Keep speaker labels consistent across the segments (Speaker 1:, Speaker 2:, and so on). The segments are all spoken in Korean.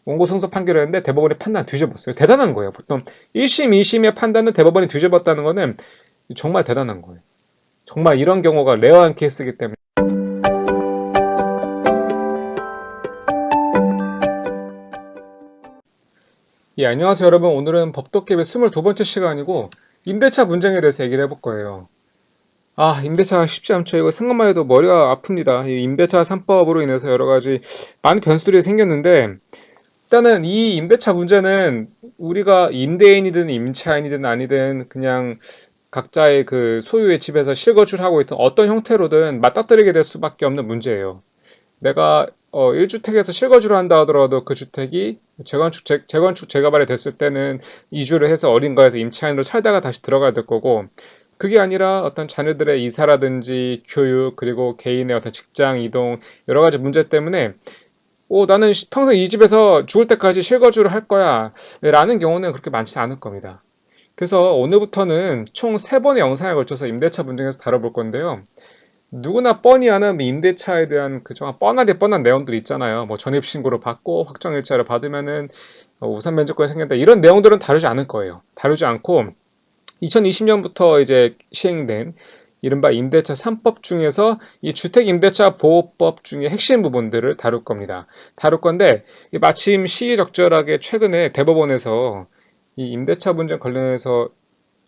Speaker 1: 원고 승소 판결을 했는데 대법원이 판단 뒤집었어요. 대단한 거예요. 보통 1심, 2심의 판단을 대법원이 뒤집었다는 거는 정말 대단한 거예요. 정말 이런 경우가 레어한 케이스이기 때문에. 예, 안녕하세요 여러분. 오늘은 법도깨비 22번째 시간이고 임대차 분쟁에 대해서 얘기를 해볼 거예요. 임대차 쉽지 않죠. 이거 생각만 해도 머리가 아픕니다. 이 임대차 3법으로 인해서 여러 가지 많은 변수들이 생겼는데, 일단은 이 임대차 문제는 우리가 임대인이든 임차인이든 아니든 그냥 각자의 그 소유의 집에서 실거주를 하고 있던 어떤 형태로든 맞닥뜨리게 될 수밖에 없는 문제예요. 내가 1주택에서 실거주를 한다 하더라도 그 주택이 재건축 재개발이 됐을 때는 이주를 해서 어딘가에서 임차인으로 살다가 다시 들어가야 될 거고, 그게 아니라 어떤 자녀들의 이사라든지 교육, 그리고 개인의 어떤 직장 이동, 여러 가지 문제 때문에 나는 평생 이 집에서 죽을 때까지 실거주를 할 거야 라는 경우는 그렇게 많지 않을 겁니다. 그래서 오늘부터는 총 3번의 영상에 걸쳐서 임대차 분쟁에서 다뤄볼 건데요. 누구나 뻔히 아는 임대차에 대한 그 정말 뻔하게 뻔한 내용들 있잖아요. 뭐 전입신고를 받고 확정일자를 받으면은 우선 면제권이 생긴다. 이런 내용들은 다루지 않을 거예요. 다루지 않고 2020년부터 이제 시행된 이른바 임대차 3법 중에서 이 주택임대차 보호법 중에 핵심 부분들을 다룰 겁니다. 다룰 건데 마침 시기적절하게 최근에 대법원에서 이 임대차 분쟁 관련해서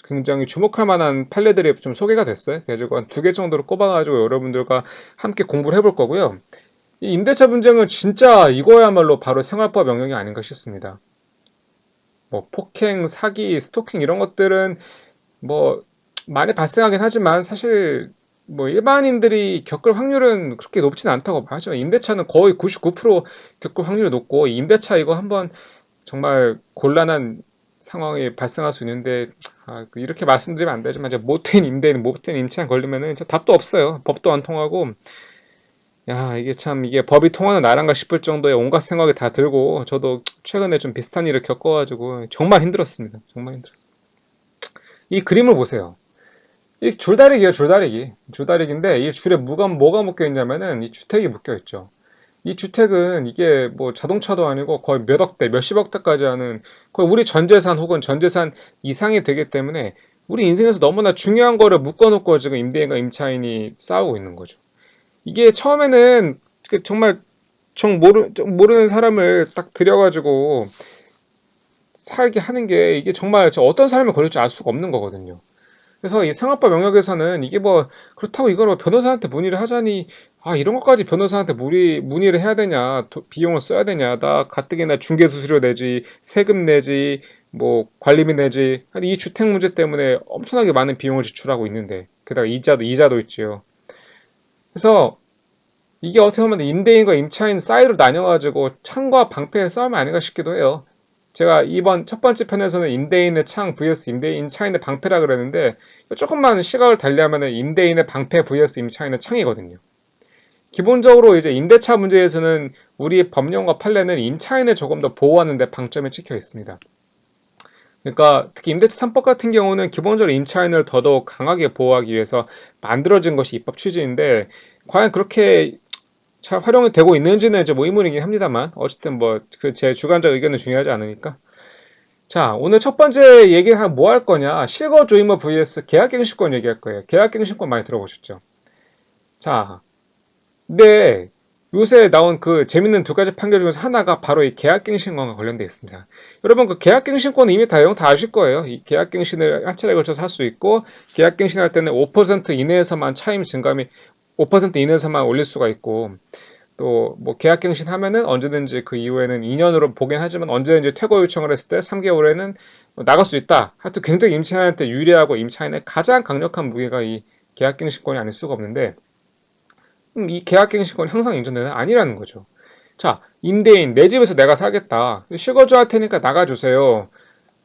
Speaker 1: 굉장히 주목할 만한 판례들이 좀 소개가 됐어요. 그래가지고 한 2개 정도로 꼽아가지고 여러분들과 함께 공부를 해볼 거고요. 이 임대차 분쟁은 진짜 이거야말로 바로 생활법 영역이 아닌가 싶습니다. 뭐 폭행, 사기, 스토킹 이런 것들은 뭐 많이 발생하긴 하지만 사실 뭐 일반인들이 겪을 확률은 그렇게 높지는 않다고 봐죠. 임대차는 거의 99% 겪을 확률이 높고 임대차 이거 한번 정말 곤란한 상황이 발생할 수 있는데 이렇게 말씀드리면 안 되지만 이제 못된 임대인, 못된 임차인 걸리면은 진짜 답도 없어요. 법도 안 통하고 이게 참 이게 법이 통하는 나라인가 싶을 정도의 온갖 생각이 다 들고 저도 최근에 좀 비슷한 일을 겪어가지고 정말 힘들었습니다. 정말 힘들었어요. 이 그림을 보세요. 이 줄다리기예요, 줄다리기. 줄다리기인데 이 줄에 뭐가 묶여 있냐면은 이 주택이 묶여 있죠. 이 주택은 이게 뭐 자동차도 아니고 거의 몇 억대, 몇십억 대까지 하는 거의 우리 전 재산 혹은 전 재산 이상이 되기 때문에 우리 인생에서 너무나 중요한 거를 묶어놓고 지금 임대인과 임차인이 싸우고 있는 거죠. 이게 처음에는 정말 모르는 사람을 딱 들여가지고 살게 하는 게 이게 정말 어떤 사람이 걸릴지 알 수가 없는 거거든요. 그래서 이 상업법 영역에서는 이게 뭐 그렇다고 이걸 뭐 변호사한테 문의를 하자니 이런 것까지 변호사한테 문의를 해야 되냐 비용을 써야 되냐 나 가뜩이나 중개수수료 내지 세금 내지 뭐 관리비 내지 이 주택 문제 때문에 엄청나게 많은 비용을 지출하고 있는데 게다가 이자도 있지요. 그래서 이게 어떻게 보면 임대인과 임차인 사이로 나뉘어가지고 창과 방패의 싸움이 아닌가 싶기도 해요. 제가 이번 첫 번째 편에서는 임대인의 창 vs 임차인의 방패라 그랬는데 조금만 시각을 달리하면 임대인의 방패 vs 임차인의 창이거든요. 기본적으로 이제 임대차 문제에서는 우리 법령과 판례는 임차인을 조금 더 보호하는 데 방점이 찍혀 있습니다. 그러니까 특히 임대차 3법 같은 경우는 기본적으로 임차인을 더더욱 강하게 보호하기 위해서 만들어진 것이 입법 취지인데 과연 그렇게 잘 활용이 되고 있는지는 이제 뭐 의문이긴 합니다만 어쨌든 뭐 그 제 주관적 의견은 중요하지 않으니까. 자, 오늘 첫 번째 얘기는 뭐 할 거냐? 실거주의무 vs 계약갱신권 얘기할 거예요. 계약갱신권 많이 들어보셨죠? 자, 근데 요새 나온 그 재밌는 2가지 판결 중에서 하나가 바로 이 계약갱신권과 관련되어 있습니다. 여러분 그 계약갱신권은 이미 다 내용 다 아실 거예요. 이 계약갱신을 한 차례에 걸쳐서 할 수 있고 계약갱신할 때는 5% 이내에서만 차임 증감이 5% 이내에서만 올릴 수가 있고 또 뭐 계약갱신 하면은 언제든지 그 이후에는 2년으로 보긴 하지만 언제든지 퇴거 요청을 했을 때 3개월에는 나갈 수 있다. 하여튼 굉장히 임차인한테 유리하고 임차인의 가장 강력한 무기가 이 계약갱신권이 아닐 수가 없는데 이 계약갱신권이 항상 인정되는 아니라는 거죠. 자, 임대인 내 집에서 내가 살겠다. 실거주 할 테니까 나가주세요.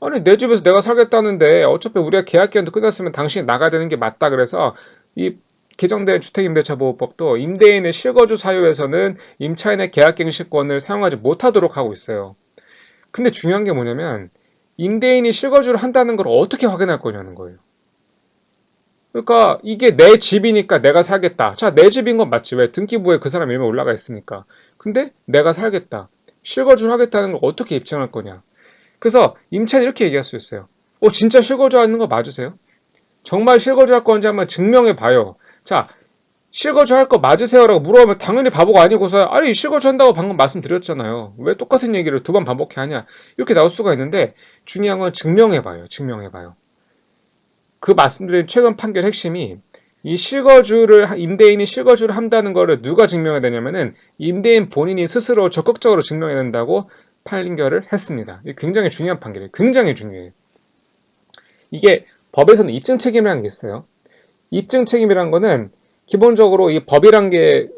Speaker 1: 아니 내 집에서 내가 살겠다는데 어차피 우리가 계약기간도 끝났으면 당신이 나가야 되는 게 맞다 그래서 이 개정된 주택임대차보호법도 임대인의 실거주 사유에서는 임차인의 계약갱신권을 사용하지 못하도록 하고 있어요. 근데 중요한 게 뭐냐면 임대인이 실거주를 한다는 걸 어떻게 확인할 거냐는 거예요. 그러니까 이게 내 집이니까 내가 살겠다. 자, 내 집인 건 맞지. 왜? 등기부에 그 사람 이름이 올라가 있으니까. 근데 내가 살겠다. 실거주를 하겠다는 걸 어떻게 입증할 거냐. 그래서 임차인이 이렇게 얘기할 수 있어요. 진짜 실거주하는 거 맞으세요? 정말 실거주할 건지 한번 증명해 봐요. 자, 실거주할 거 맞으세요라고 물어보면 당연히 바보가 아니고서 아니 실거주한다고 방금 말씀드렸잖아요. 왜 똑같은 얘기를 두 번 반복해 하냐. 이렇게 나올 수가 있는데 중요한 건 증명해 봐요. 증명해 봐요. 그 말씀드린 최근 판결 핵심이 이 임대인이 실거주를 한다는 거를 누가 증명해야 되냐면은 임대인 본인이 스스로 적극적으로 증명해야 된다고 판결을 했습니다. 이게 굉장히 중요한 판결이에요. 굉장히 중요해요. 이게 법에서는 입증 책임이라는 게 있어요. 입증 책임이란 거는 기본적으로 이 법이란 게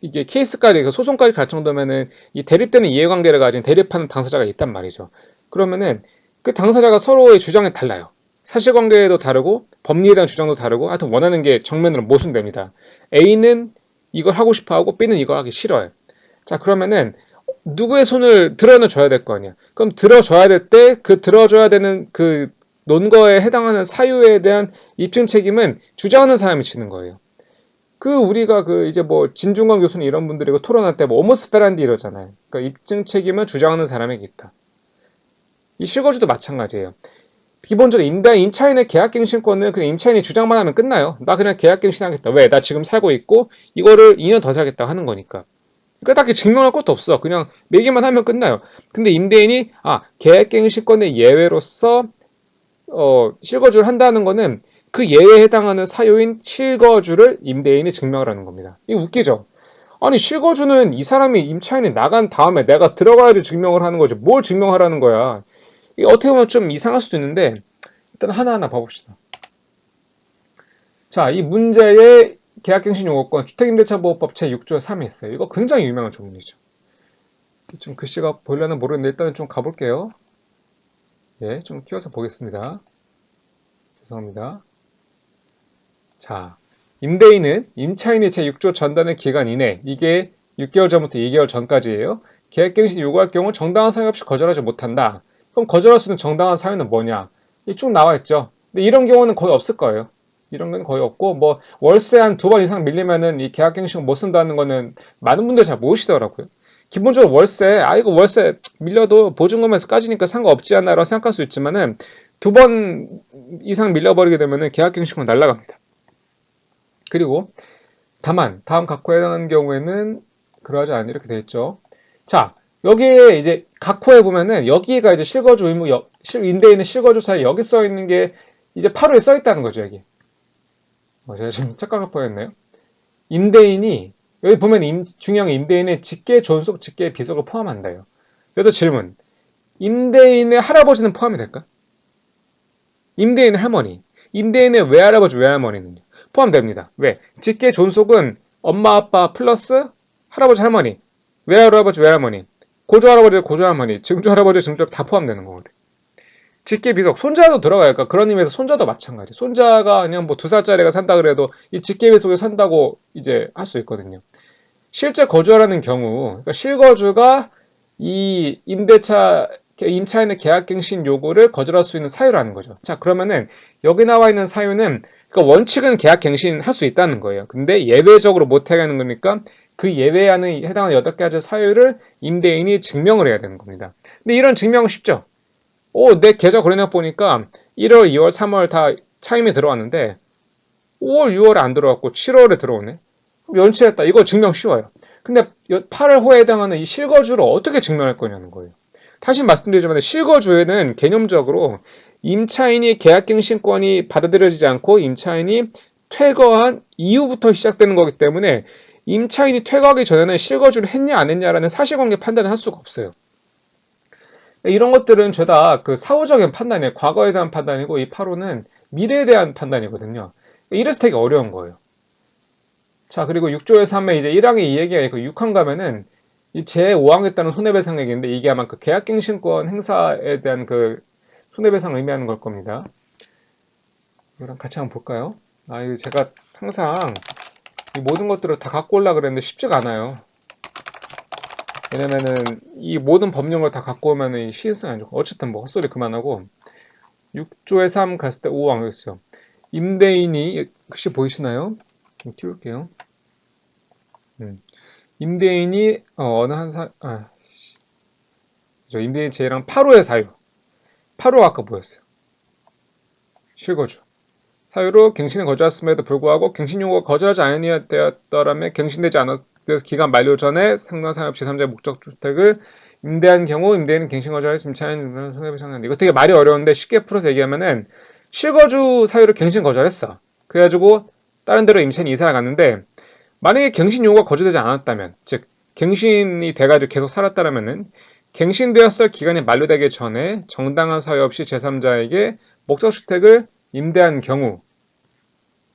Speaker 1: 이게 케이스까지 소송까지 갈 정도면은 이 대립되는 이해관계를 가진 대립하는 당사자가 있단 말이죠. 그러면은 그 당사자가 서로의 주장이 달라요. 사실관계도 다르고 법리에 대한 주장도 다르고 하여튼 원하는 게 정면으로 모순됩니다. A는 이걸 하고 싶어 하고 B는 이걸 하기 싫어요. 자, 그러면은 누구의 손을 들어줘야 될 거 아니야. 그럼 들어줘야 될 때 그 들어줘야 되는 그 논거에 해당하는 사유에 대한 입증 책임은 주장하는 사람이 지는 거예요. 우리가 이제 뭐 진중권 교수는 이런 분들이고 토론할 때 뭐 오모스페란디 이러잖아요. 그러니까 입증 책임은 주장하는 사람에게 있다. 이 실거주도 마찬가지예요. 기본적으로 임차인의 계약갱신권은 그냥 임차인이 주장만 하면 끝나요. 나 그냥 계약갱신하겠다. 왜? 나 지금 살고 있고 이거를 2년 더 살겠다 하는 거니까. 그러니까 딱히 증명할 것도 없어. 그냥 매기만 하면 끝나요. 근데 임대인이 계약갱신권의 예외로서 실거주를 한다는 거는 그 예외에 해당하는 사유인 실거주를 임대인이 증명을 하는 겁니다. 이거 웃기죠? 아니 실거주는 이 사람이 임차인이 나간 다음에 내가 들어가야지 증명을 하는 거지 뭘 증명하라는 거야. 이게 어떻게 보면 좀 이상할 수도 있는데 일단 하나하나 봐봅시다. 자, 이 문제의 계약갱신요구권 주택임대차보호법 제6조 3에 있어요. 이거 굉장히 유명한 조문이죠. 좀 글씨가 보이려나 모르겠는데 일단은 좀 가볼게요. 예, 좀 키워서 보겠습니다. 죄송합니다. 자, 임대인은 임차인이 제6조 전단의 기간 이내, 이게 6개월 전부터 2개월 전까지예요. 계약갱신 요구할 경우 정당한 사유 없이 거절하지 못한다. 그럼 거절할 수 있는 정당한 사유는 뭐냐? 쭉 나와 있죠. 근데 이런 경우는 거의 없을 거예요. 이런 건 거의 없고, 뭐 월세 한 2번 이상 밀리면은 이 계약갱신을 못 쓴다는 거는 많은 분들이 잘 모르시더라고요. 기본적으로 월세, 이거 월세 밀려도 보증금에서 까지니까 상관없지 않나라고 생각할 수 있지만은 2번 이상 밀려버리게 되면은 계약갱신권 날라갑니다. 그리고 다만 다음 각호에 해당하는 경우에는 그러하지 않은 이렇게 되어 있죠. 자, 여기에 이제 각호에 보면은 여기가 이제 실거주 의무 임대인의 실거주 사유 여기 써 있는 게 이제 8호에 써 있다는 거죠, 여기. 제가 지금 착각할 뻔했네요. 임대인이 여기 보면 중요한 임대인의 직계 존속, 직계 비속을 포함한다요. 여기서 질문. 임대인의 할아버지는 포함이 될까? 임대인의 할머니. 임대인의 외할아버지, 외할머니는요? 포함됩니다. 왜? 직계 존속은 엄마, 아빠 플러스 할아버지, 할머니, 외할아버지, 외할머니, 고조할아버지, 고조할머니, 증조할아버지, 증조 다 포함되는 거거든. 직계 비속, 손자도 들어가요. 그러니까 그런 의미에서 손자도 마찬가지. 손자가 그냥 뭐 2살짜리가 산다 그래도 이 직계 비속에 산다고 이제 할 수 있거든요. 실제 거주하라는 경우, 그러니까 실거주가 이 임차인의 계약갱신 요구를 거절할 수 있는 사유라는 거죠. 자, 그러면은 여기 나와 있는 사유는 그러니까 원칙은 계약갱신 할 수 있다는 거예요. 근데 예외적으로 못하게 하는 거니까 그 예외안에 해당하는 8가지 사유를 임대인이 증명을 해야 되는 겁니다. 근데 이런 증명은 쉽죠. 내 계좌 거래량 보니까 1월, 2월, 3월 다 차임이 들어왔는데 5월, 6월에 안 들어왔고 7월에 들어오네. 연체했다. 이거 증명 쉬워요. 근데 8월 호에 해당하는 이 실거주를 어떻게 증명할 거냐는 거예요. 다시 말씀드리지만 실거주에는 개념적으로 임차인이 계약갱신권이 받아들여지지 않고 임차인이 퇴거한 이후부터 시작되는 거기 때문에 임차인이 퇴거하기 전에는 실거주를 했냐 안 했냐라는 사실관계 판단을 할 수가 없어요. 이런 것들은 죄다 사후적인 판단이에요. 과거에 대한 판단이고 이 8호는 미래에 대한 판단이거든요. 이래서 되게 어려운 거예요. 자, 그리고 6조의 3에 이제 1항의 이 얘기가 있고 6항 가면은 이 제5항에 따른 손해배상 얘기인데 이게 아마 계약갱신권 행사에 대한 손해배상 의미하는 걸 겁니다. 이거랑 같이 한번 볼까요? 이거 제가 항상 이 모든 것들을 다 갖고 오려고 그랬는데 쉽지가 않아요. 왜냐면은 이 모든 법령을 다 갖고 오면은 시인성이 안 좋고 어쨌든 뭐 헛소리 그만하고 6조의 3 갔을 때 5항 여기 있어요. 임대인이 혹시 보이시나요? 좀 띄울게요. 임대인이 임대인 제의랑 8호의 사유. 8호가 아까 뭐였어요? 실거주. 사유로 갱신에 거주했음에도 불구하고 갱신 요구가 거절하지 아니하였더라면 갱신되지 않았 기간 만료 전에 상당사업 제3자의 목적주택을 임대한 경우 임대인은 갱신 거절에 임차인 손해배상한다. 이거 되게 말이 어려운데 쉽게 풀어서 얘기하면은 실거주 사유로 갱신 거절했어. 그래가지고 다른 데로 임차인이 이사를 갔는데 만약에 갱신 요구가 거절되지 않았다면, 즉 갱신이 돼가지고 계속 살았다면은 갱신되었을 기간이 만료되기 전에 정당한 사유 없이 제3자에게 목적주택을 임대한 경우,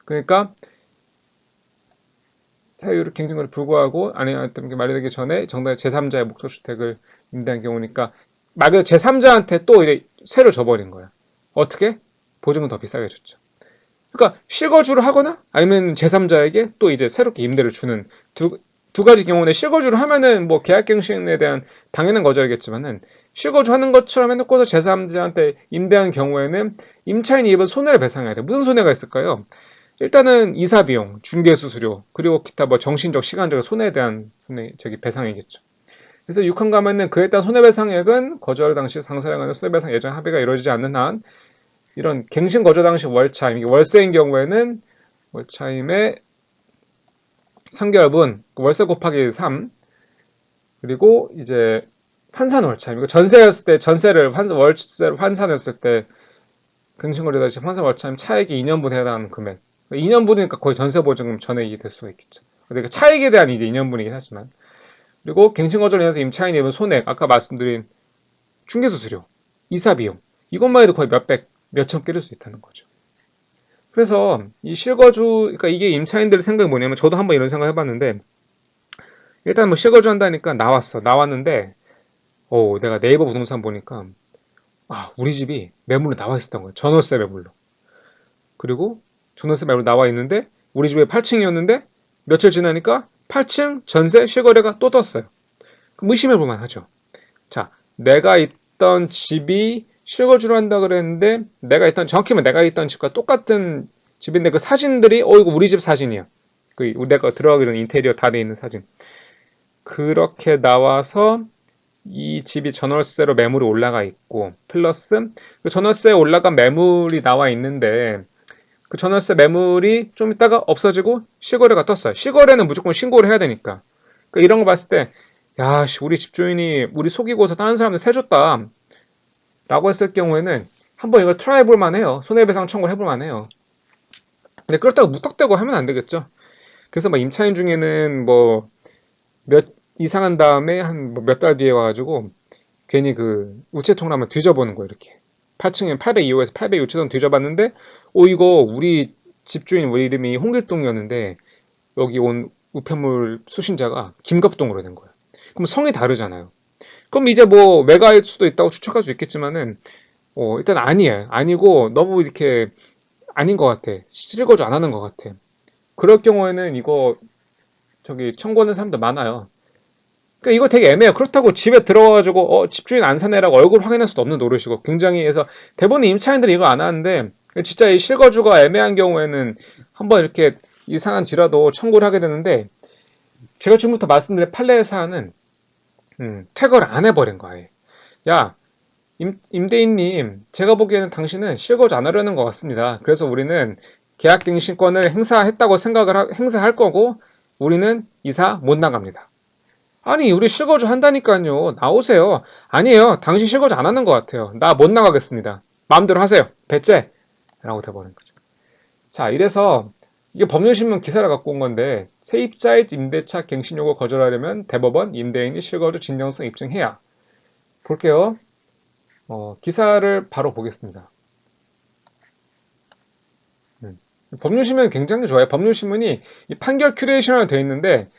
Speaker 1: 그러니까 사유로 갱신을 불구하고 아니었던 게 만료되기 전에 정당한 제3자의 목적주택을 임대한 경우니까 말 그대로 제3자한테 또 이제 세를 줘버린 거야. 어떻게? 보증은 더 비싸게 줬죠. 그러니까 실거주를 하거나 아니면 제3자에게 또 이제 새롭게 임대를 주는 두 가지 경우에 실거주를 하면은 뭐 계약갱신에 대한 당연한 거절이겠지만은 실거주하는 것처럼 해놓고서 제3자한테 임대한 경우에는 임차인이 입은 손해를 배상해야 돼. 무슨 손해가 있을까요? 일단은 이사비용, 중개수수료, 그리고 기타 뭐 정신적, 시간적 손해에 대한 배상이겠죠. 그래서 6항 가면은 그에 따른 손해배상액은 거절 당시 상사에 관한 손해배상 예정 합의가 이루어지지 않는 한 이런 갱신 거절 당시 월차임, 월세인 경우에는 월차임의 3개월분, 월세 곱하기 3, 그리고 이제 환산 월차임, 전세였을 때 전세를 월세를 환산했을 때 갱신 거절 당시 환산 월차임 차액이 2년분에 해당하는 금액. 2년분이니까 거의 전세 보증금 전액이 될 수가 있겠죠. 그러니까 차익에 대한 이제 2년분이긴 하지만. 그리고 갱신 거절로 인해서 임차인이 입은 손해, 아까 말씀드린 중개수수료, 이사비용, 이것만 해도 거의 몇천 끼를 수 있다는 거죠. 그래서 이 실거주, 그러니까 이게 임차인들의 생각이 뭐냐면 저도 한번 이런 생각 해봤는데 일단 뭐 실거주 한다니까 나왔는데 내가 네이버 부동산 보니까 우리 집이 매물로 나와 있었던 거예요. 전월세 매물로. 그리고 전월세 매물로 나와 있는데 우리 집에 8층이었는데 며칠 지나니까 8층 전세 실거래가 또 떴어요. 그럼 의심해 볼만 하죠. 자, 내가 있던 집이 실거주를 한다 그랬는데 정확히는 내가 있던 집과 똑같은 집인데 그 사진들이 이거 우리 집 사진이야. 내가 들어가기 전에 인테리어 다 돼 있는 사진. 그렇게 나와서 이 집이 전월세로 매물이 올라가 있고 플러스 그 전월세에 올라간 매물이 나와 있는데 그 전월세 매물이 좀 있다가 없어지고 실거래가 떴어요. 실거래는 무조건 신고를 해야 되니까. 그러니까 이런 거 봤을 때 우리 집주인이 우리 속이고서 다른 사람들 세줬다 라고 했을 경우에는 한번 이걸 트라이 해볼만 해요. 손해배상 청구를 해볼만 해요. 근데 그렇다고 무턱대고 하면 안 되겠죠. 그래서 막 임차인 중에는 뭐 이상한 다음에 한 몇 달 뒤에 와가지고 괜히 그 우체통을 한번 뒤져보는 거예요. 이렇게 8층에 802호에서 802 우체통 뒤져봤는데 이거 우리 집주인 우리 이름이 홍길동이었는데 여기 온 우편물 수신자가 김갑동으로 된 거예요. 그럼 성이 다르잖아요. 그럼 이제 뭐 외가일 수도 있다고 추측할 수 있겠지만은 일단 아니에요. 아니고 너무 이렇게 아닌 것 같아. 실거주 안 하는 것 같아. 그럴 경우에는 이거 청구하는 사람도 많아요. 그러니까 이거 되게 애매해요. 그렇다고 집에 들어가가지고 집주인 안 사내라고 얼굴 확인할 수도 없는 노릇이고 굉장히 해서 대부분 임차인들이 이거 안 하는데 진짜 이 실거주가 애매한 경우에는 한번 이렇게 이상한 지라도 청구를 하게 되는데 제가 지금부터 말씀드릴 판례 사안은 퇴거를 안 해버린 거예요. 야, 임대인님, 제가 보기에는 당신은 실거주 안 하려는 것 같습니다. 그래서 우리는 계약갱신권을 행사할 거고, 우리는 이사 못 나갑니다. 아니, 우리 실거주 한다니까요. 나오세요. 아니에요. 당신 실거주 안 하는 것 같아요. 나 못 나가겠습니다. 마음대로 하세요. 배째! 라고 돼버린 거죠. 자, 이래서 이게 법률신문 기사를 갖고 온 건데 세입자의 임대차 갱신 요구 거절하려면 대법원 임대인이 실거주 진정성 입증해야. 볼게요. 기사를 바로 보겠습니다. 법률신문이 굉장히 좋아요. 법률신문이 이 판결 큐레이션으로 되어 있는데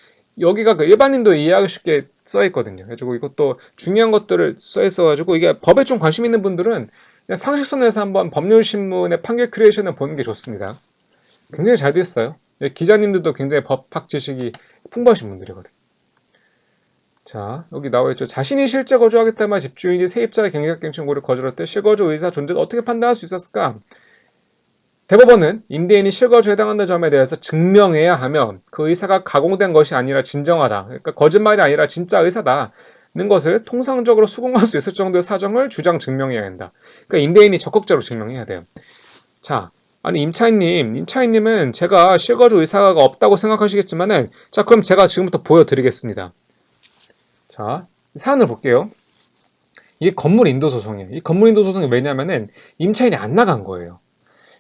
Speaker 1: 여기가 그 일반인도 이해하기 쉽게 써 있거든요. 그래가지고 이것도 중요한 것들을 써 있어가지고 이게 법에 좀 관심 있는 분들은 그냥 상식선에서 한번 법률신문의 판결 큐레이션을 보는 게 좋습니다. 굉장히 잘 돼 있어요. 기자님들도 굉장히 법학 지식이 풍부하신 분들이거든요. 자, 여기 나와있죠. 자신이 실제 거주하겠다면 집주인이 세입자의 갱신갱신 요구를 거절할 때 실거주 의사 존재를 어떻게 판단할 수 있었을까? 대법원은 임대인이 실거주에 해당하는 점에 대해서 증명해야 하며 그 의사가 가공된 것이 아니라 진정하다. 그러니까 거짓말이 아니라 진짜 의사다. 것을 통상적으로 수긍할 수 있을 정도의 사정을 주장 증명해야 한다. 그러니까 임대인이 적극적으로 증명해야 돼요. 자, 아니 임차인님은 제가 실거주 의사가 없다고 생각하시겠지만은 자, 그럼 제가 지금부터 보여드리겠습니다. 자, 사안을 볼게요. 이게 건물 인도 소송이에요. 이 건물 인도 소송이 왜냐면은 임차인이 안 나간 거예요.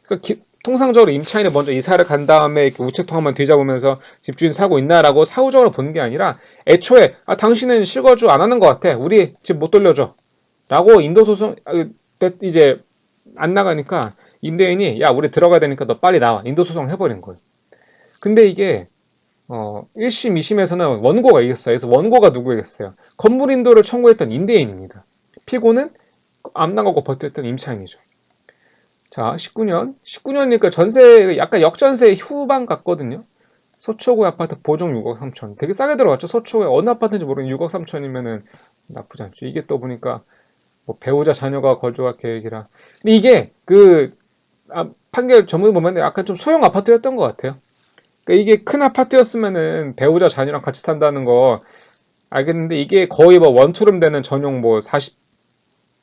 Speaker 1: 그러니까 통상적으로 임차인이 먼저 이사를 간 다음에 이렇게 우체통 한번 뒤져보면서 집주인 사고 있나라고 사후적으로 보는 게 아니라 애초에 당신은 실거주 안 하는 것 같아. 우리 집 못 돌려줘. 라고 인도 소송 이제 안 나가니까 임대인이 야 우리 들어가야 되니까 너 빨리 나와. 인도 소송을 해버린 거예요. 근데 이게 1심, 2심에서는 원고가 이겼어요. 그래서 원고가 누구이겠어요? 건물 인도를 청구했던 임대인입니다. 피고는 안 나가고 버텼던 임차인이죠. 자, 19년이니까 전세, 약간 역전세 후반 같거든요. 서초구의 아파트 보정 6억 3천. 되게 싸게 들어갔죠. 서초구에 어느 아파트인지 모르는 6억 3천이면은 나쁘지 않죠. 이게 또 보니까 뭐 배우자 자녀가 거주할 계획이라. 근데 이게 판결 전문을 보면 약간 좀 소형 아파트였던 것 같아요. 그러니까 이게 큰 아파트였으면은 배우자 자녀랑 같이 산다는 거 알겠는데 이게 거의 뭐 원투룸 되는 전용 뭐 40,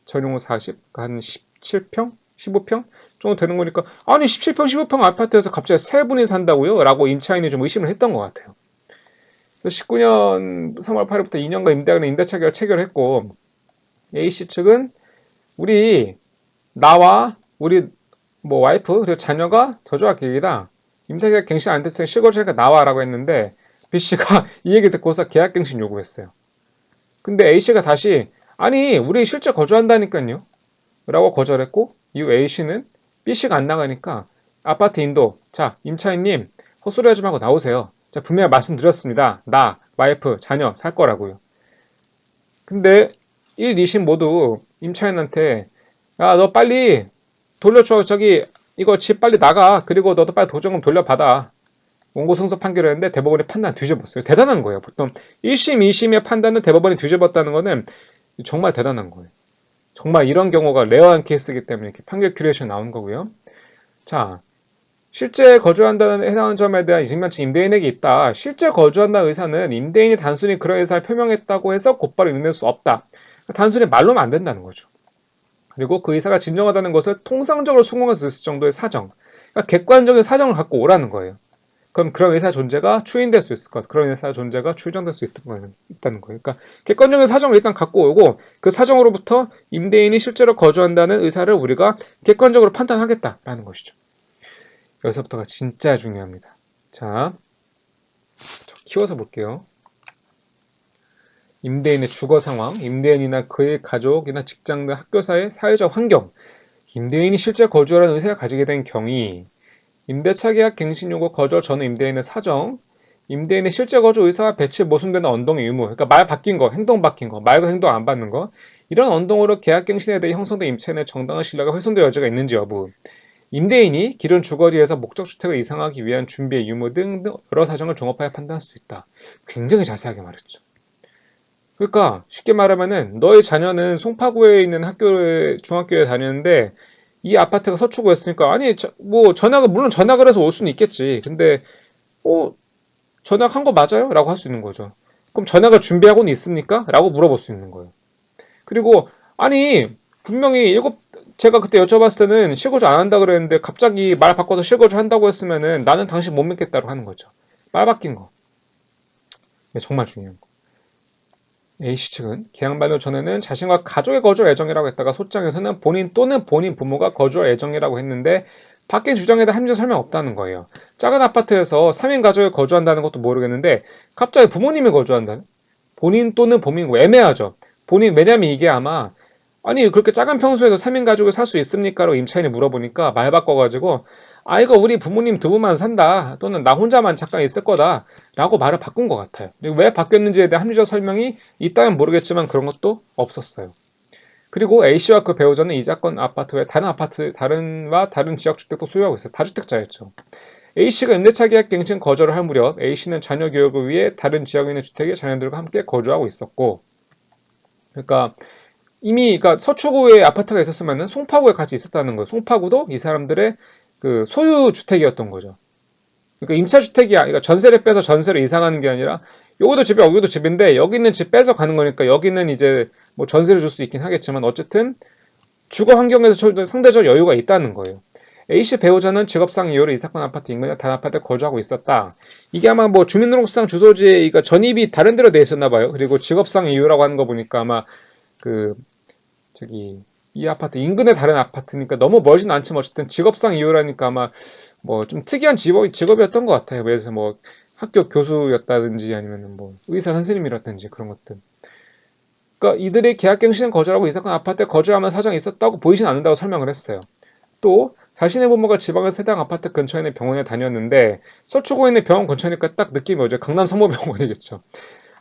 Speaker 1: 전용 40, 한 17평? 15평 정도 되는 거니까 아니 17평, 15평 아파트에서 갑자기 세 분이 산다고요? 라고 임차인이 좀 의심을 했던 것 같아요. 그래서 19년 3월 8일부터 2년간 임대하는 임대차 계약을 체결했고 A씨 측은 우리 나와 우리 뭐 와이프 그리고 자녀가 저주할 계획이다. 임대계약 갱신 안 됐으니 실거주니까 나와라고 했는데 B씨가 이 얘기 듣고서 계약갱신 요구했어요. 근데 A씨가 다시 아니 우리 실제 거주한다니까요 라고 거절했고 이후 A씨는 B씨가 안 나가니까 아파트 인도 자 임차인님 헛소리 하지 말고 나오세요. 자 분명히 말씀드렸습니다. 나, 와이프, 자녀 살 거라고요. 근데 1, 2심 모두 임차인한테 야 너 빨리 돌려줘 저기 이거 집 빨리 나가 그리고 너도 빨리 도저금 돌려받아 원고 승소 판결했는데 대법원이 판단 뒤집었어요. 대단한 거예요. 보통 1심, 2심의 판단은 대법원이 뒤집었다는 거는 정말 대단한 거예요. 정말 이런 경우가 레어한 케이스이기 때문에 이렇게 판결 큐레이션 나온 거고요. 자, 실제 거주한다는 해당하는 점에 대한 증명증 임대인에게 있다. 실제 거주한다는 의사는 임대인이 단순히 그런 의사를 표명했다고 해서 곧바로 인정될 수 없다. 단순히 말로는 안 된다는 거죠. 그리고 그 의사가 진정하다는 것을 통상적으로 수긍할 수 있을 정도의 사정. 그러니까 객관적인 사정을 갖고 오라는 거예요. 그럼 그런 의사 존재가 추인될 수 있을 것, 그런 의사 존재가 추정될 수 있다는 거예요. 그러니까 객관적인 사정을 일단 갖고 오고 그 사정으로부터 임대인이 실제로 거주한다는 의사를 우리가 객관적으로 판단하겠다라는 것이죠. 여기서부터가 진짜 중요합니다. 자, 키워서 볼게요. 임대인의 주거 상황, 임대인이나 그의 가족이나 직장 등 학교사의 사회적 환경, 임대인이 실제 거주하는 의사를 가지게 된 경위, 임대차 계약 갱신 요구 거절 전후 임대인의 사정, 임대인의 실제 거주 의사와 배치 모순되는 언동의 의무, 그러니까 말 바뀐 거, 행동 바뀐 거, 말과 행동 안 받는 거, 이런 언동으로 계약 갱신에 대해 형성된 임차인의 정당한 신뢰가 훼손될 여지가 있는지 여부, 임대인이 기존 주거지에서 목적주택을 이상하기 위한 준비의 유무 등 여러 사정을 종합하여 판단할 수 있다. 굉장히 자세하게 말했죠. 그러니까 쉽게 말하면은 너의 자녀는 송파구에 있는 중학교에 다니는데 이 아파트가 서초구였으니까 아니 뭐 전학을 물론 전학을 해서 올 수는 있겠지. 근데 전학한 거 맞아요? 라고 할 수 있는 거죠. 그럼 전학을 준비하고는 있습니까? 라고 물어볼 수 있는 거예요. 그리고 아니 분명히 제가 그때 여쭤봤을 때는 실거주 안 한다 그랬는데 갑자기 말 바꿔서 실거주 한다고 했으면은 나는 당신 못 믿겠다고 하는 거죠. 말 바뀐 거. 정말 중요한 거. A씨 측은 계약 만료 전에는 자신과 가족의 거주 예정이라고 했다가 소장에서는 본인 또는 본인 부모가 거주할 예정이라고 했는데 바뀐 주장에 대한 합리적 설명 없다는 거예요. 작은 아파트에서 3인 가족이 거주한다는 것도 모르겠는데 갑자기 부모님이 거주한다는? 본인 또는 본인 애매하죠. 왜냐면 이게 아마 아니 그렇게 작은 평수에서 3인 가족이 살 수 있습니까? 라고 임차인이 물어보니까 말 바꿔가지고 이거 우리 부모님 두 분만 산다 또는 나 혼자만 잠깐 있을 거다 라고 말을 바꾼 것 같아요. 왜 바뀌었는지에 대한 합리적 설명이 있다면 모르겠지만 그런 것도 없었어요. 그리고 A씨와 그 배우자는 이 사건 아파트 외 다른 지역주택도 소유하고 있어요. 다주택자였죠. A씨가 임대차 계약 갱신 거절을 할 무렵 A씨는 자녀 교육을 위해 다른 지역에 있는 주택에 자녀들과 함께 거주하고 있었고 그러니까 서초구에 아파트가 있었으면 송파구에 같이 있었다는 거예요. 송파구도 이 사람들의 그 소유 주택이었던 거죠. 그러니까 임차주택이야. 그러니까 전세를 빼서 전세로 이사가는 게 아니라 여기도 집이야, 여기도 집인데 여기 있는 집 뺏어 가는 거니까 여기는 이제 뭐 전세를 줄 수 있긴 하겠지만 어쨌든 주거 환경에서 상대적 여유가 있다는 거예요. A씨 배우자는 직업상 이유로 이 사건 아파트 인근에 단 아파트에 거주하고 있었다. 이게 아마 뭐 주민등록상 주소지에 그러니까 전입이 다른 데로 돼 있었나 봐요. 그리고 직업상 이유라고 하는 거 보니까 아마 그 저기 이 아파트 인근의 다른 아파트니까 너무 멀진 않지만 어쨌든 직업상 이유라니까 아마 뭐 좀 특이한 직업이었던 것 같아요. 그래서 뭐 학교 교수였다든지 아니면 뭐 의사 선생님이라든지 그런 것들. 그러니까 이들이 계약갱신 거절하고 이 사건 아파트에 거주하면 사정이 있었다고 보이진 않는다고 설명을 했어요. 또 자신의 부모가 지방에서 해당 아파트 근처에 있는 병원에 다녔는데 서초구에 있는 병원 근처니까 딱 느낌이 오죠. 강남 성모병원이겠죠.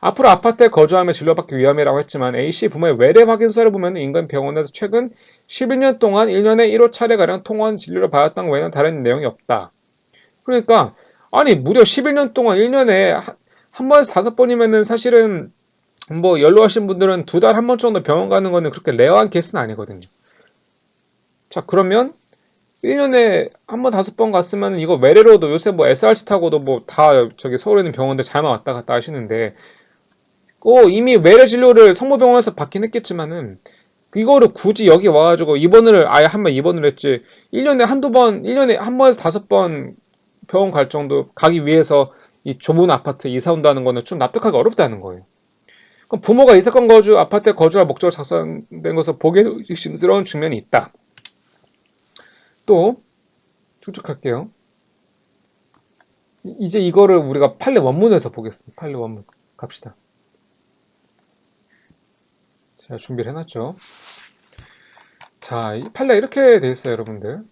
Speaker 1: 앞으로 아파트에 거주하며 진료받기 위함이라고 했지만 A씨 부모의 외래 확인서를 보면 인근 병원에서 최근 11년 동안 1년에 1호 차례가량 통원 진료를 받았던 외에는 다른 내용이 없다. 그러니까 아니 무려 11년 동안 1년에 한 번에서 5번이면은 사실은 뭐 연로하신 분들은 2달 한 번 정도 병원 가는 거는 그렇게 레어한 케이스는 아니거든요. 자 그러면 1년에 한 번 5번 갔으면 이거 외래로도 요새 뭐 SRT 타고도 뭐 다 저기 서울에 있는 병원들 잘만 왔다 갔다 하시는데 이미 외래 진료를 성모병원에서 받긴 했겠지만은 이거를 굳이 여기 와가지고 입원을 아예 한 번 입원을 했지 1년에 한두 번 1년에 한 번에서 5번 병원 갈 정도 가기 위해서 이 좁은 아파트 이사 온다는 거는 좀 납득하기 어렵다는 거예요. 그럼 부모가 이 사건 거주 아파트에 거주할 목적으로 작성된 것을 보기 의심스러운 측면이 있다. 또 추측할게요. 이제 이거를 우리가 판례 원문에서 보겠습니다. 판례 원문 갑시다. 제가 준비를 해놨죠. 자, 이 판례 이렇게 돼 있어요, 여러분들.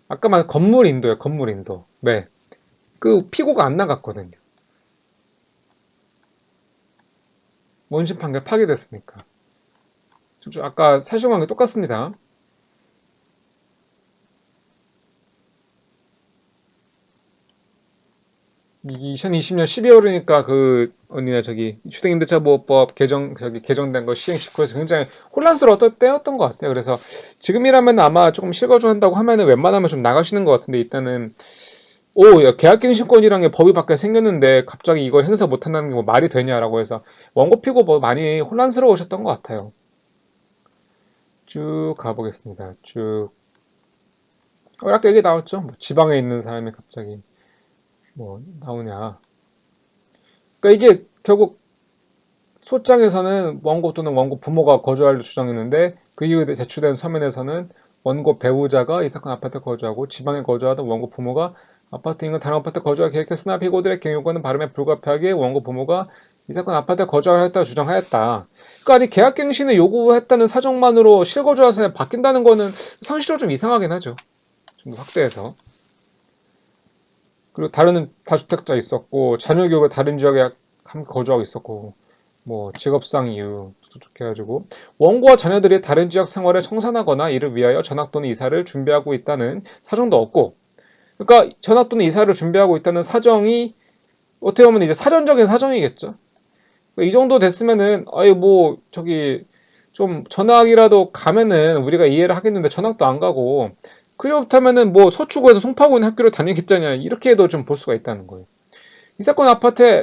Speaker 1: 아까 말한 건물 인도예요, 건물 인도. 네. 그 피고가 안 나갔거든요. 원심 판결 파기됐으니까. 아까 사실관계 똑같습니다. 2020년 12월이니까 주택임대차보호법 개정된 거 시행 직후에서 굉장히 혼란스러웠던 때였던 것 같아요. 그래서 지금이라면 아마 조금 실거주한다고 하면은 웬만하면 좀 나가시는 것 같은데 일단은 야, 계약갱신권이라는 게 법이 밖에 생겼는데 갑자기 이걸 행사 못한다는 게 뭐 말이 되냐라고 해서 원고 피고 뭐 많이 혼란스러우셨던 것 같아요. 쭉 가보겠습니다. 쭉 아까 얘기 나왔죠? 뭐 지방에 있는 사람이 갑자기 뭐 나오냐. 그러니까 이게 결국 소장에서는 원고 또는 원고 부모가 거주할 주장했는데 그 이후에 제출된 서면에서는 원고 배우자가 이 사건 아파트에 거주하고 지방에 거주하던 원고 부모가 아파트 인근 다른 아파트에 거주할 계획했으나 피고들의 경유권은 발음에 불가피하게 원고 부모가 이 사건 아파트에 거주하였다고 주장하였다. 그러니까 아니 계약갱신을 요구했다는 사정만으로 실거주하선에 바뀐다는 거는 상식적으로 좀 이상하긴 하죠. 좀 더 확대해서. 그리고 다른 다주택자 있었고 자녀 교육을 다른 지역에 함께 거주하고 있었고 뭐 직업상 이유 이렇게 해가지고 원고와 자녀들이 다른 지역 생활을 청산하거나 이를 위하여 전학 또는 이사를 준비하고 있다는 사정도 없고 그러니까 전학 또는 이사를 준비하고 있다는 사정이 어떻게 보면 이제 사전적인 사정이겠죠. 그러니까 이 정도 됐으면은 아유 뭐 저기 좀 전학이라도 가면은 우리가 이해를 하겠는데 전학도 안 가고 그렇다면은 뭐 서초구에서 송파구 있는 학교를 다니겠다냐 이렇게 해도 좀 볼 수가 있다는 거예요. 이 사건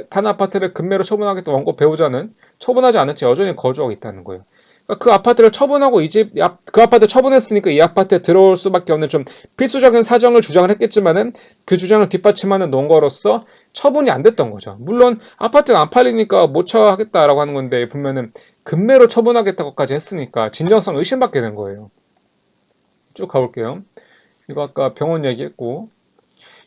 Speaker 1: 단 아파트를 금매로 처분하겠다 원고 배우자는 처분하지 않은 채 여전히 거주하고 있다는 거예요. 그러니까 그 아파트를 처분하고 그 아파트 처분했으니까 이 아파트에 들어올 수밖에 없는 좀 필수적인 사정을 주장을 했겠지만은 그 주장을 뒷받침하는 논거로서 처분이 안 됐던 거죠. 물론 아파트가 안 팔리니까 못 처하겠다라고 하는 건데 보면은 금매로 처분하겠다고까지 했으니까 진정성 의심받게 된 거예요. 쭉 가볼게요. 이거 아까 병원 얘기했고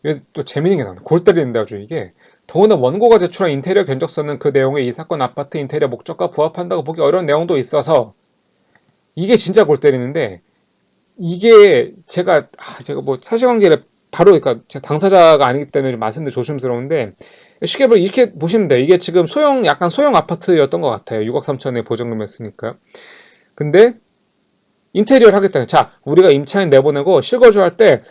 Speaker 1: 여기 또 재밌는 게 나온다. 골 때리는데 아주 이게 더구나 원고가 제출한 인테리어 견적서는 그 내용에 이 사건 아파트 인테리어 목적과 부합한다고 보기 어려운 내용도 있어서 이게 진짜 골 때리는데 이게 제가 뭐 사실관계를 바로 그러니까 제가 당사자가 아니기 때문에 말씀드리 조심스러운데 쉽게 이렇게 보시면 돼요. 이게 지금 약간 소형 아파트였던 것 같아요. 6억 3천에 보증금했으니까. 근데 인테리어를 하겠다. 자, 우리가 임차인 내보내고 실거주할 때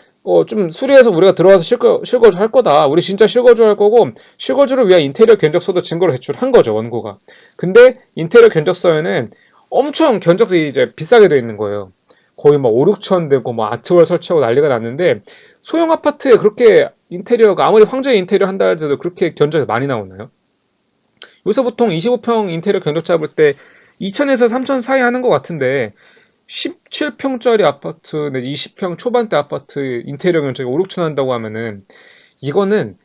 Speaker 1: 좀 수리해서 우리가 들어와서 실거주 할 거다. 우리 진짜 실거주 할 거고 실거주를 위한 인테리어 견적서도 증거로 제출한 거죠, 원고가. 근데 인테리어 견적서에는 엄청 견적들이 이제 비싸게 되어 있는 거예요. 거의 막 5, 6천 되고 뭐 아트월 설치하고 난리가 났는데 소형 아파트에 그렇게 인테리어가 아무리 황제 인테리어 한다 해도 그렇게 견적이 많이 나오나요? 요새 보통 25평 인테리어 견적 잡을 때 2천에서 3천 사이 하는 것 같은데 17평짜리 아파트, 20평 초반대 아파트 인테리어 견적이 5, 6천 한다고 하면은 이거는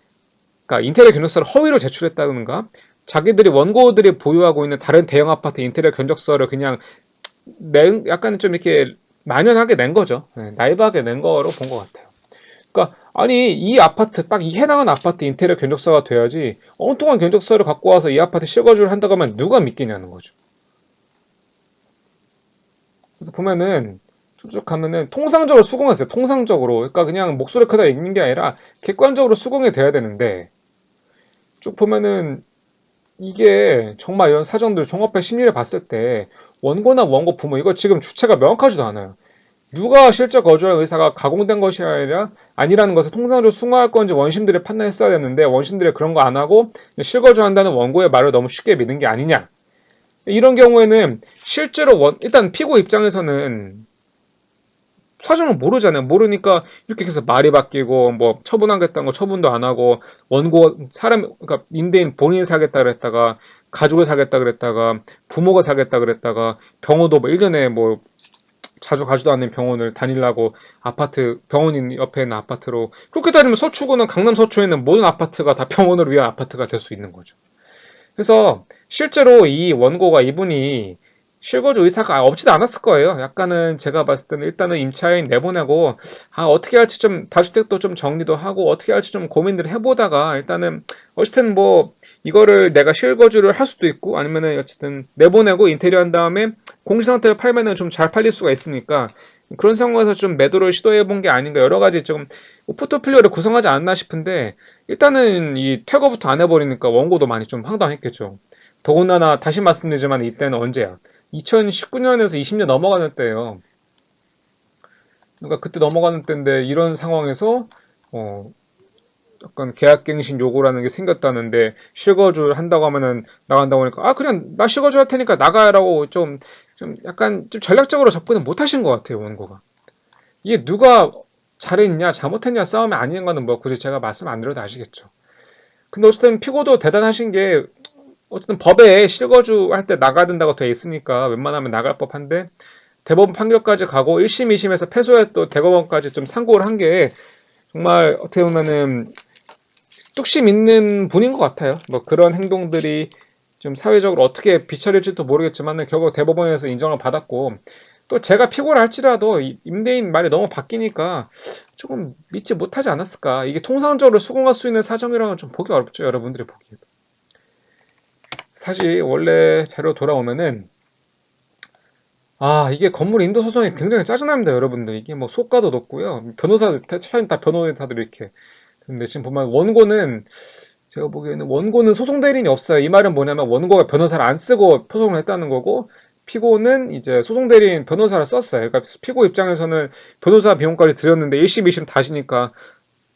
Speaker 1: 그러니까 인테리어 견적서를 허위로 제출했다든가 자기들이 원고들이 보유하고 있는 다른 대형 아파트 인테리어 견적서를 그냥 약간 좀 이렇게 만연하게 낸 거죠. 네, 나이브하게 낸 거로 본 것 같아요. 그러니까 아니 이 아파트 딱 이 해당하는 아파트 인테리어 견적서가 돼야지 엉뚱한 견적서를 갖고 와서 이 아파트 실거주를 한다고 하면 누가 믿겠냐는 거죠. 그래서 보면은 쭉쭉 가면은 통상적으로 수긍했어요. 통상적으로. 그러니까 그냥 목소리 크다 읽는 게 아니라 객관적으로 수긍이 돼야 되는데 쭉 보면은 이게 정말 이런 사정들 종합해 심리를 봤을 때 원고나 원고 부모 이거 지금 주체가 명확하지도 않아요. 누가 실제 거주할 의사가 가공된 것이 아니라는 것을 통상적으로 수긍할 건지 원심들이 판단했어야 됐는데 원심들이 그런 거 안 하고 실거주한다는 원고의 말을 너무 쉽게 믿는 게 아니냐. 이런 경우에는 실제로 일단 피고 입장에서는 사정을 모르잖아요. 모르니까 이렇게 계속 말이 바뀌고 뭐 처분하겠다는 거 처분도 안 하고 원고 그러니까 임대인 본인이 사겠다 그랬다가 가족을 사겠다 그랬다가 부모가 사겠다 그랬다가 병원도 뭐 1년에 뭐 자주 가지도 않는 병원을 다니려고 아파트 병원인 옆에 있는 아파트로 그렇게 따지면 서초구는 강남 서초에 있는 모든 아파트가 다 병원을 위한 아파트가 될 수 있는 거죠. 그래서 실제로 이 원고가 이분이 실거주 의사가 없지도 않았을 거예요. 약간은 제가 봤을 때는 일단은 임차인 내보내고 어떻게 할지 좀 다주택도 좀 정리도 하고 어떻게 할지 좀 고민을 해보다가 일단은 어쨌든 뭐 이거를 내가 실거주를 할 수도 있고 아니면은 어쨌든 내보내고 인테리어 한 다음에 공시 상태를 팔면은 좀 잘 팔릴 수가 있으니까 그런 상황에서 좀 매도를 시도해 본 게 아닌가 여러 가지 좀 포트폴리오를 구성하지 않나 싶은데 일단은 이 퇴거부터 안 해버리니까 원고도 많이 좀 황당했겠죠. 더군다나 다시 말씀드리지만 이때는 언제야? 2019년에서 20년 넘어가는 때예요. 그러니까 그때 넘어가는 때인데 이런 상황에서 어 약간 계약갱신 요구라는 게 생겼다는데 실거주를 한다고 하면은 나간다고 하니까 그냥 나 실거주 할 테니까 나가라고 좀 약간 좀 전략적으로 접근을 못 하신 것 같아요 원고가. 이게 누가 잘했냐 잘못했냐 싸움이 아닌 거는 뭐 굳이 제가 말씀 안 드려도 아시겠죠. 근데 어쨌든 피고도 대단하신 게 어쨌든 법에 실거주 할 때 나가야 된다고 되어 있으니까 웬만하면 나갈 법한데 대법원 판결까지 가고 1심, 2심에서 패소해 또 대법원까지 좀 상고를 한 게 정말 어떻게 보면은 뚝심 있는 분인 것 같아요. 뭐 그런 행동들이 좀 사회적으로 어떻게 비춰질지도 모르겠지만 결국 대법원에서 인정을 받았고 또 제가 피고를 할지라도 임대인 말이 너무 바뀌니까 조금 믿지 못하지 않았을까. 이게 통상적으로 수긍할 수 있는 사정이라면 좀 보기 어렵죠. 여러분들이 보기에도. 사실 원래 자료 돌아오면은 이게 건물 인도 소송이 굉장히 짜증납니다, 여러분들. 이게 뭐 소가도 높고요. 변호사들, 차라리 다 변호사들이 이렇게. 근데 지금 보면 원고는 제가 보기에는 원고는 소송 대리인이 없어요. 이 말은 뭐냐면 원고가 변호사를 안 쓰고 소송을 했다는 거고 피고는 이제 소송 대리인 변호사를 썼어요. 그러니까 피고 입장에서는 변호사 비용까지 들였는데 1심, 2심 다시니까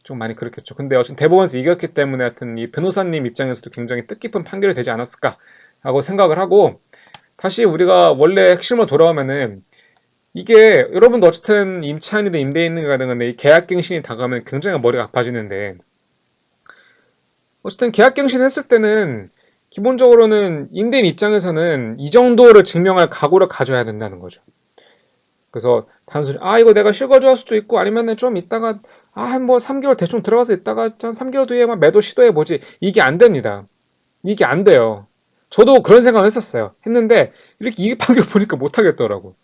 Speaker 1: 좀 많이 그렇겠죠. 근데 어쨌든 대법원에서 이겼기 때문에 하여튼 이 변호사님 입장에서도 굉장히 뜻깊은 판결이 되지 않았을까라고 생각을 하고 다시 우리가 원래 핵심으로 돌아오면은 이게 여러분도 어쨌든 임차인이든 임대인이든 간에 이 계약갱신이 다가오면 굉장히 머리가 아파지는데 어쨌든 계약갱신 했을 때는 기본적으로는 임대인 입장에서는 이 정도를 증명할 각오를 가져야 된다는 거죠. 그래서 단순히 이거 내가 실거주할 수도 있고 아니면은 좀 있다가 한 뭐 3개월 대충 들어가서 있다가 한 3개월 뒤에 막 매도 시도해 보지 이게 안 됩니다. 이게 안 돼요. 저도 그런 생각을 했었어요. 했는데 이렇게 이 판결 보니까 못 하겠더라고.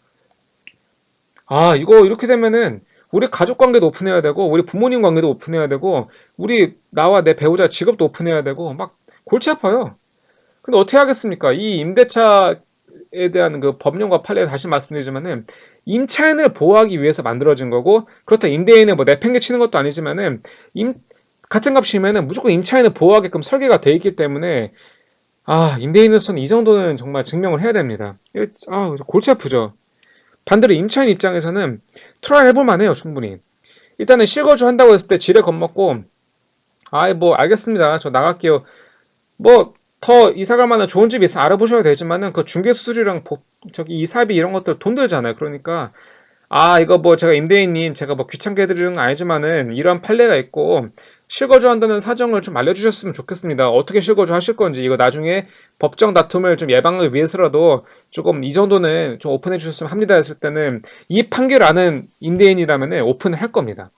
Speaker 1: 이거 이렇게 되면은 우리 가족 관계도 오픈해야 되고 우리 부모님 관계도 오픈해야 되고 우리 나와 내 배우자 직업도 오픈해야 되고 막 골치 아파요. 근데 어떻게 하겠습니까? 이 임대차에 대한 그 법령과 판례 다시 말씀드리지만은 임차인을 보호하기 위해서 만들어진 거고 그렇다 임대인을 뭐 내팽개치는 것도 아니지만은 같은 값이면은 무조건 임차인을 보호하게끔 설계가 돼 있기 때문에 임대인으로서는 이 정도는 정말 증명을 해야 됩니다. 골치 아프죠. 반대로 임차인 입장에서는 트라이 해볼 만해요, 충분히. 일단은 실거주 한다고 했을 때 지레 겁먹고, 뭐, 알겠습니다. 저 나갈게요. 뭐, 더 이사 갈 만한 좋은 집이 있으면 알아보셔야 되지만은, 그 중개수수료랑 이사비 이런 것들 돈 들잖아요. 그러니까, 이거 뭐 제가 임대인님 제가 뭐 귀찮게 해드리는 건 아니지만은, 이런 판례가 있고, 실거주한다는 사정을 좀 알려주셨으면 좋겠습니다. 어떻게 실거주하실 건지, 이거 나중에 법정 다툼을 좀 예방을 위해서라도 조금 이 정도는 좀 오픈해 주셨으면 합니다 했을 때는, 이 판결을 아는 임대인이라면 오픈을 할 겁니다.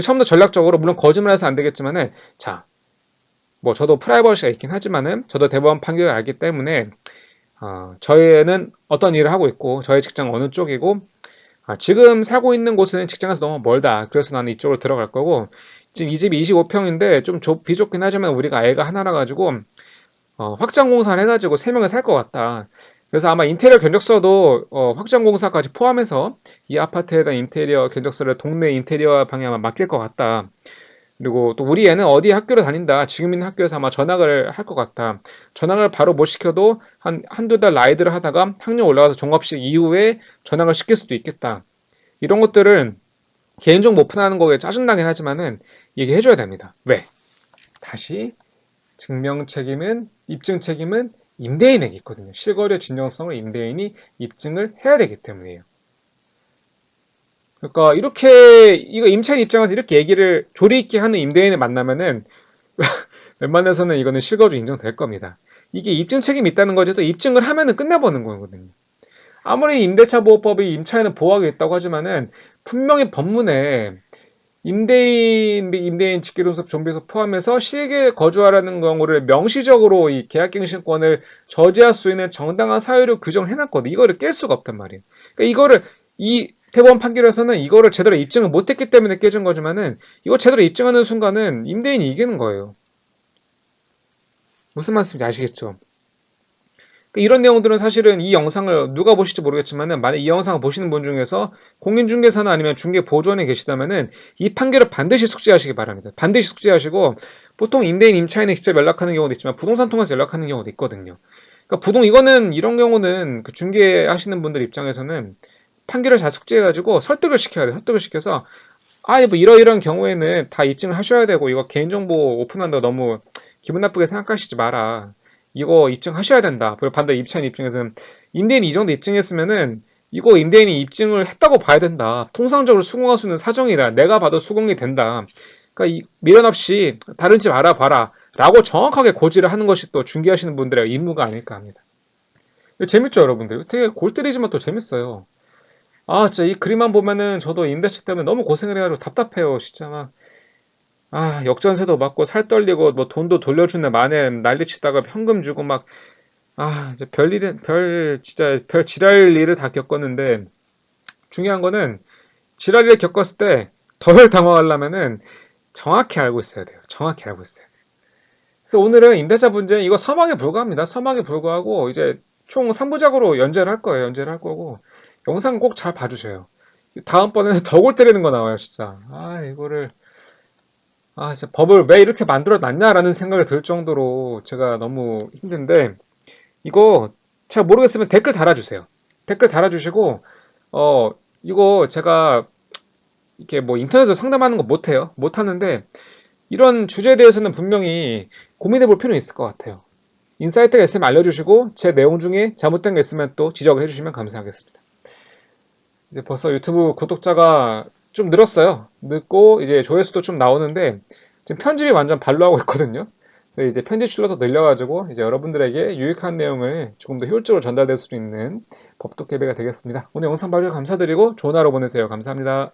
Speaker 1: 처음부터 전략적으로, 물론 거짓말해서 안 되겠지만은, 자, 뭐 저도 프라이버시가 있긴 하지만은 저도 대법원 판결을 알기 때문에 저희는 어떤 일을 하고 있고 저희 직장 어느 쪽이고, 지금 살고 있는 곳은 직장에서 너무 멀다, 그래서 나는 이쪽으로 들어갈 거고, 지금 이 집이 25평인데 좀 비좁긴 하지만 우리가 애가 하나라 가지고 확장 공사를 해가지고 3명을 살 것 같다. 그래서 아마 인테리어 견적서도 확장 공사까지 포함해서 이 아파트에 대한 인테리어 견적서를 동네 인테리어 방에 아마 맡길 것 같다. 그리고 또 우리 애는 어디 학교를 다닌다, 지금 있는 학교에서 아마 전학을 할 것 같다. 전학을 바로 못 시켜도 한두 달 라이드를 하다가 학력 올라가서 종합식 이후에 전학을 시킬 수도 있겠다. 이런 것들은 개인정보 오픈하는 거에 짜증나긴 하지만은 얘기해줘야 됩니다. 왜? 다시 증명 책임은, 입증 책임은 임대인에게 있거든요. 실거래 진정성을 임대인이 입증을 해야 되기 때문이에요. 그러니까 이렇게, 이거 임차인 입장에서 이렇게 얘기를 조리 있게 하는 임대인을 만나면은 웬만해서는 이거는 실거주 인정될 겁니다. 이게 입증 책임이 있다는 거지, 또 입증을 하면은 끝내보는 거거든요. 아무리 임대차 보호법이 임차인을 보호하고 있다고 하지만은 분명히 법문에 임대인 직계존속 존비속 포함해서 실계 거주하라는 경우를 명시적으로 이 계약갱신권을 저지할 수 있는 정당한 사유로 규정을 해놨거든. 이거를 깰 수가 없단 말이에요. 그러니까 이거를, 이 대법원 판결에서는 이거를 제대로 입증을 못했기 때문에 깨진 거지만은, 이거 제대로 입증하는 순간은 임대인이 이기는 거예요. 무슨 말씀인지 아시겠죠? 이런 내용들은 사실은 이 영상을 누가 보실지 모르겠지만은, 만약 이 영상을 보시는 분 중에서 공인중개사나 아니면 중개보조원에 계시다면은 이 판결을 반드시 숙지하시기 바랍니다. 반드시 숙지하시고, 보통 임대인 임차인에 직접 연락하는 경우도 있지만 부동산 통해서 연락하는 경우도 있거든요. 그러니까 이거는, 이런 경우는 그 중개하시는 분들 입장에서는 판결을 잘 숙지해가지고 설득을 시켜야 돼요. 설득을 시켜서, 뭐 이러이러한 경우에는 다 입증을 하셔야 되고, 이거 개인정보 오픈한다고 너무 기분 나쁘게 생각하시지 마라, 이거 입증하셔야 된다. 그리고 반대 입차인 입증에서는 임대인이 이 정도 입증했으면은 이거 임대인이 입증을 했다고 봐야 된다. 통상적으로 수긍할 수 있는 사정이다. 내가 봐도 수긍이 된다. 그러니까 미련 없이 다른 집 알아봐라 라고 정확하게 고지를 하는 것이 또 중개하시는 분들의 임무가 아닐까 합니다. 재밌죠, 여러분들? 되게 골 때리지만 또 재밌어요. 진짜 이 그림만 보면은 저도 임대차 때문에 너무 고생을 해가지고 답답해요. 진짜 막, 역전세도 맞고 살 떨리고 뭐 돈도 돌려주는 만에 난리치다가 현금 주고 막, 이제 진짜 별 지랄 일을 다 겪었는데, 중요한 거는 지랄 일을 겪었을 때 덜 당황하려면은 정확히 알고 있어야 돼요. 정확히 알고 있어야 돼요. 그래서 오늘은 임대차 분쟁, 이거 서막에 불과합니다. 서막에 불과하고, 이제 총 3부작으로 연재를 할 거예요. 연재를 할 거고, 영상 꼭 잘 봐주세요. 다음번에는 더 골 때리는 거 나와요, 진짜. 이거를, 진짜 법을 왜 이렇게 만들어 놨냐라는 생각이 들 정도로 제가 너무 힘든데, 이거 잘 모르겠으면 댓글 달아주세요. 댓글 달아주시고, 이거 제가 이렇게 뭐 인터넷으로 상담하는 거 못해요. 못하는데, 이런 주제에 대해서는 분명히 고민해 볼 필요는 있을 것 같아요. 인사이트가 있으면 알려주시고, 제 내용 중에 잘못된 게 있으면 또 지적을 해주시면 감사하겠습니다. 이제 벌써 유튜브 구독자가 좀 늘었어요. 늦고 이제 조회수도 좀 나오는데, 지금 편집이 완전 발로 하고 있거든요. 이제 편집실로 더 늘려가지고 이제 여러분들에게 유익한 내용을 조금 더 효율적으로 전달될 수 있는 법독 개배가 되겠습니다. 오늘 영상 봐주셔서 감사드리고 좋은 하루 보내세요. 감사합니다.